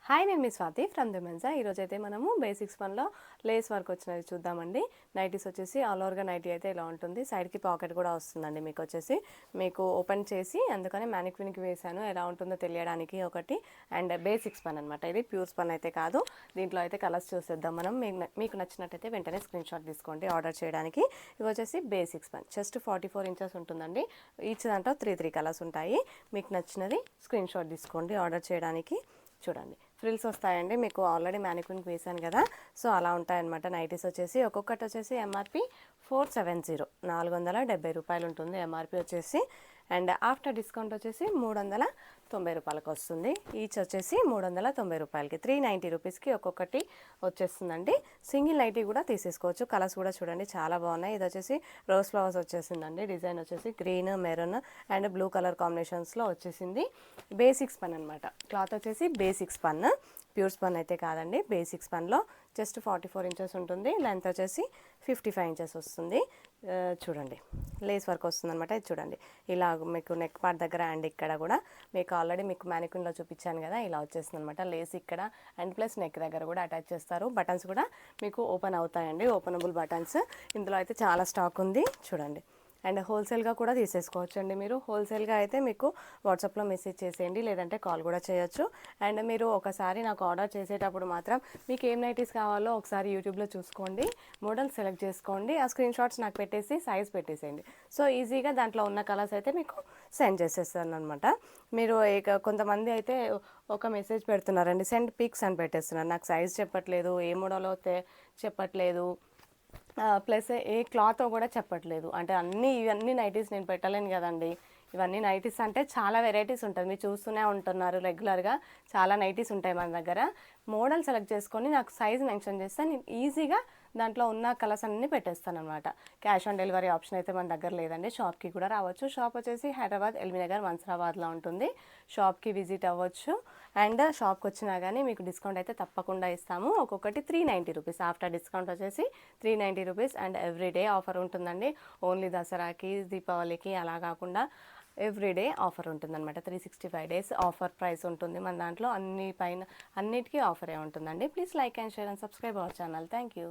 Hi, నేను మీ Swathi from the Mensa. ఈరోజైతే మనము బేసిక్స్ వన్లో లేస్ వర్క్ వచ్చినది చూద్దామండి. నైటీస్ వచ్చేసి ఆల్ ఓవర్గా నైటీ అయితే ఇలా ఉంటుంది. సైడ్కి పాకెట్ కూడా వస్తుందండి. మీకు ఓపెన్ చేసి అందుకని మ్యానిక్విన్కి వేసాను, ఎలా ఉంటుందో తెలియడానికి ఒకటి. అండ్ బేసిక్స్ పన్ అనమాట. ఇది ప్యూర్ పన్ అయితే కాదు. దీంట్లో అయితే కలర్స్ చూసేద్దాం మనం. మీకు నచ్చినట్టయితే వెంటనే స్క్రీన్ షాట్ తీసుకోండి ఆర్డర్ చేయడానికి. ఇవి వచ్చేసి బేసిక్స్ పన్, జస్ట్ 44 ఇంచెస్ ఉంటుందండి. ఈచ్ దాంట్లో 3 కలర్స్ ఉంటాయి. మీకు నచ్చినది స్క్రీన్ షాట్ తీసుకోండి ఆర్డర్ చేయడానికి. చూడండి, ఫ్రిల్స్ వస్తాయండి. మీకు ఆల్రెడీ మ్యానిక్విన్కి వేసాను కదా, సో అలా ఉంటాయన్నమాట. నైటీస్ వచ్చేసి ఒక్కొక్కటి వచ్చేసి ఎంఆర్పి 470, 470 రూపాయలు ఉంటుంది ఎంఆర్పి వచ్చేసి. అండ్ ఆఫ్టర్ డిస్కౌంట్ వచ్చేసి 390 రూపాయలకు వస్తుంది. ఈచ్ వచ్చేసి 390 రూపాయలకి, 390 రూపీస్కి ఒక్కొక్కటి వచ్చేస్తుందండి. సింగిల్ నైటీ కూడా తీసేసుకోవచ్చు. కలర్స్ కూడా చూడండి చాలా బాగున్నాయి. ఇది వచ్చేసి రోజ్ ఫ్లవర్స్ వచ్చేసిందండి. డిజైన్ వచ్చేసి green, maroon and blue colour కాంబినేషన్స్లో వచ్చేసింది. బేసిక్స్ పన్ అనమాట. క్లాత్ వచ్చేసి బేసిక్స్ పన్, ప్యూర్ స్పన్ అయితే కాదండి. బేసిక్స్ పన్లో జస్ట్ 44 ఇంచెస్ ఉంటుంది. లెంత్ వచ్చేసి 55 ఇంచెస్ వస్తుంది. చూడండి, లేస్ వర్క్ వస్తుంది అనమాట. ఇది చూడండి, ఇలా మీకు నెక్ పార్ట్ దగ్గర అండ్ ఇక్కడ కూడా మీకు ఆల్రెడీ మీకు మ్యానిక్విన్లో చూపించాను కదా, ఇలా వచ్చేస్తుంది అనమాట. లేస్ ఇక్కడ అండ్ ప్లస్ నెక్ దగ్గర కూడా అటాచ్ చేస్తారు. బటన్స్ కూడా మీకు ఓపెన్ అవుతాయండి, ఓపెనబుల్ బటన్స్. ఇందులో అయితే చాలా స్టాక్ ఉంది చూడండి. అండ్ హోల్సేల్గా కూడా తీసేసుకోవచ్చు అండి. మీరు హోల్సేల్గా అయితే మీకు వాట్సాప్లో మెసేజ్ చేసేయండి, లేదంటే కాల్ కూడా చేయొచ్చు. అండ్ మీరు ఒకసారి నాకు ఆర్డర్ చేసేటప్పుడు మాత్రం మీకు ఏం నైటీస్ కావాలో ఒకసారి యూట్యూబ్లో చూసుకోండి, మోడల్ సెలెక్ట్ చేసుకోండి, ఆ స్క్రీన్ షాట్స్ నాకు పెట్టేసి సైజ్ పెట్టేసేయండి. సో ఈజీగా దాంట్లో ఉన్న కలర్స్ అయితే మీకు సెండ్ చేసేస్తాను అనమాట. మీరు కొంతమంది అయితే ఒక మెసేజ్ పెడుతున్నారండి, సెండ్ పిక్స్ అని పెట్టేస్తున్నారు. నాకు సైజ్ చెప్పట్లేదు, ఏ మోడలో చెప్పట్లేదు, ప్లస్ ఏ క్లాత్ కూడా చెప్పట్లేదు. అంటే ఇవన్నీ నైటీస్ నేను పెట్టలేను కదండి. ఇవన్నీ నైటీస్ అంటే చాలా వెరైటీస్ ఉంటుంది. మీరు చూస్తూనే ఉంటున్నారు రెగ్యులర్గా, చాలా నైటీస్ ఉంటాయి మన దగ్గర. మోడల్ సెలెక్ట్ చేసుకొని నాకు సైజ్ మెన్షన్ చేస్తే నేను ఈజీగా దాంట్లో ఉన్న కలర్స్ అన్నీ పెట్టేస్తాను అనమాట. క్యాష్ ఆన్ డెలివరీ ఆప్షన్ అయితే మన దగ్గర లేదండి. షాప్కి కూడా రావచ్చు. షాప్ వచ్చేసి హైదరాబాద్ ఎల్బీనగర్ మన్సరాబాద్లో ఉంటుంది. షాప్కి విజిట్ అవ్వచ్చు. అండ్ షాప్కి వచ్చినా కానీ మీకు డిస్కౌంట్ అయితే తప్పకుండా ఇస్తాము. ఒక్కొక్కటి 390 రూపీస్. ఆఫ్టర్ డిస్కౌంట్ వచ్చేసి 390 రూపీస్. అండ్ ఎవ్రీడే ఆఫర్ ఉంటుందండి. ఓన్లీ దసరాకి, దీపావళికి అలా కాకుండా ఎవ్రీడే ఆఫర్ ఉంటుందన్నమాట. 365 డేస్ ఆఫర్ ప్రైస్ ఉంటుంది మన దాంట్లో. అన్నిటికీ ఆఫరే ఉంటుందండి. Please like and share and subscribe our channel. Thank you.